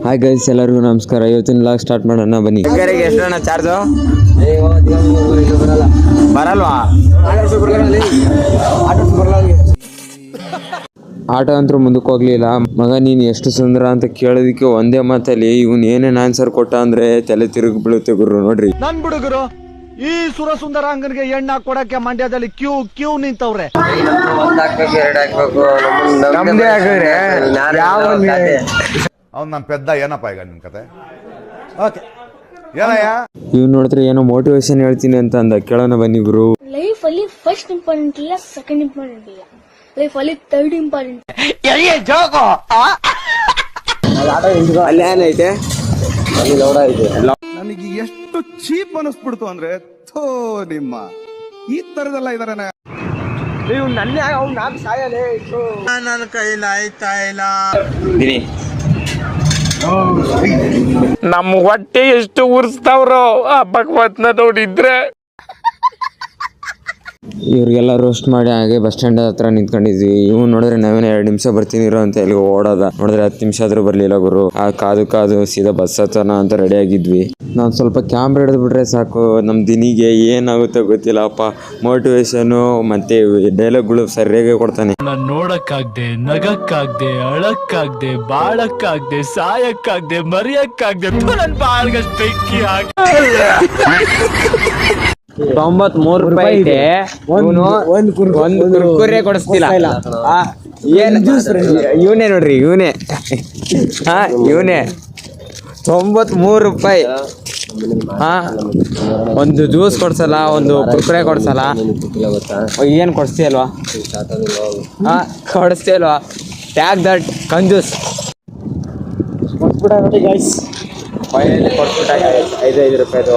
Hi guys, ಎಲ್ಲರಿಗೂ ನಮಸ್ಕಾರ. ಇವತ್ತಿನ ವ್ಲಾಗ್ ಸ್ಟಾರ್ಟ್ ಮಾಡೋಣ ಬನ್ನಿ. ಎಷ್ಟಣ್ಣ ಚಾರ್ಜು? ಬರಲ್ವಾ? ಆಟೋ ಅಂತೂ ಮುಂದಕ್ಕೆ ಹೋಗ್ಲಿಲ್ಲ. ಮಗ ನೀನು ಎಷ್ಟು ಸುಂದರ ಅಂತ ಕೇಳೋದಕ್ಕೆ ಒಂದೇ ಮಾತಲ್ಲಿ ಇವನ್ ಏನೇನು ಆನ್ಸರ್ ಕೊಟ್ಟ ಅಂದ್ರೆ ತಲೆ ತಿರುಗಿ ಬೀಳುತ್ತೆ ಗುರು. ನೋಡ್ರಿ ನನ್ ಬಿಡುಗರು ಈ ಸುರ ಸುಂದರಾಂಗನಿಗೆ ಎಣ್ಣ ಕೊಡಕ್ಕೆ ಮಂಡ್ಯದಲ್ಲಿ ಕ್ಯೂ ನಿಂತವ್ರೆ. ಅವ್ನು ನಮ್ಮ ಪೆದ್ದ ಏನಪ್ಪ ಈಗ ನಿನ್ ಕತೆ? ಓಕೆ ಏನಯ್ಯ ಇವ್ ನೋಡಿದ್ರೆ ಏನೋ ಮೋಟಿವೇಶನ್ ಹೇಳ್ತೀನಿ ಅಂತ ಅಂದ. ಕೇಳೋಣ ಬನ್ನಿ ಗುರು. ಲೈಫ್ ಅಲ್ಲಿ ಫಸ್ಟ್ ಇಂಪಾರ್ಟೆಂಟ್ ಇಲ್ಲ, ಸೆಕೆಂಡ್ ಇಂಪಾರ್ಟೆಂಟ್ ಇಲ್ಲ, ಲೈಫ್ ಅಲ್ಲಿ ಥರ್ಡ್ ಇಂಪಾರ್ಟೆಂಟ್. ಅಲ್ಲಿ ಏನೈತೆ? ನನಗೆ ಎಷ್ಟು ಚೀಪ್ ಅನಿಸ್ಬಿಡ್ತು ಅಂದ್ರೆ ಥೋ ನಿಮ್ಮ ಈ ತರದೆಲ್ಲ ಇದಾರೆ. ನನ್ನ ಕೈಲಿ ಆಯ್ತಾ ಇಲ್ಲ. ನಮ್ ಹೊಟ್ಟೆ ಎಷ್ಟು ಉರ್ಸ್ತಾವ್ರೋ ಆ ಭಗವತ್ನ ನೋಡಿದ್ರೆ. ಇವ್ರಿಗೆಲ್ಲ ರೋಸ್ಟ್ ಮಾಡಿ ಹಾಗೆ ಬಸ್ ಸ್ಟ್ಯಾಂಡ್ ಹತ್ರ ನಿಂತ್ಕೊಂಡಿದ್ವಿ. ಇವ್ ನೋಡಿದ್ರೆ ನಾವೇನ 2 ನಿಮಿಷ ಬರ್ತೀನಿ ಇರೋ ಅಂತ ಎಲ್ಲಿ ಓಡೋದ. ನೋಡಿದ್ರೆ 10 ನಿಮಿಷ ಆದ್ರೂ ಬರ್ಲಿಲ್ಲ ಗುರು. ಆ ಕಾದು ಸೀದಾ ಬಸ್ ಹತ್ತೋಣ ಅಂತ ರೆಡಿ ಆಗಿದ್ವಿ. ನಾನ್ ಸ್ವಲ್ಪ ಕ್ಯಾಮ್ರಾ ಹಿಡಿದು ಬಿಟ್ರೆ ಸಾಕು, ನಮ್ ದಿನಿಗೆ ಏನಾಗುತ್ತೋ ಗೊತ್ತಿಲ್ಲಪ್ಪ. ಮೋಟಿವೇಶನ್ ಮತ್ತೆ ಡೈಲಾಗ್ಗಳು ಸರಿಯಾಗಿ ಕೊಡ್ತಾನೆ. ನಾನ್ ನೋಡಕ್ಕಾಗ್ದೆ, ನಗಕ್ಕಾಗ್ದೆ, ಅಳಕ್ಕಾಗ್ದೆ, ಬಾಳಕ್ಕಾಗ್ದೆ, ಸಾಯಕ್ಕಾಗ್ದೆ, ಮರಿಯಕ್ಕಾಗ್ದೆ. ನನ್ ಬಾಳ್ಗಷ್ಟು ಬೆಂಕಿ ಹಾಕಿ 93 ರೂಪಾಯಿ ಇದೆ. ಒಂದು ಕುರ್ಕುರೆ ಕೊಡಿಸ್ತಿಲ್ಲ. ಇವನೇ ನೋಡ್ರಿ, ಇವನೇ 93 ರೂಪಾಯಿ. ಒಂದು ಜ್ಯೂಸ್ ಕೊಡ್ಸಲ್ಲ, ಒಂದು ಕುರ್ಕುರೆ ಕೊಡ್ಸಲ್ಲ. ಏನ್ ಕೊಡಿಸ್ತೀಯಲ್ವಾ? ಕೊಡಿಸ್ತೀಯಲ್ವಾ? ಟ್ಯಾಗ್ ದಟ್ ಕಂಜೂಸ್. ಫೈನಲಿ ಕೊಟ್ಬಿಟ್ಟ 5 ರೂಪಾಯಿದು.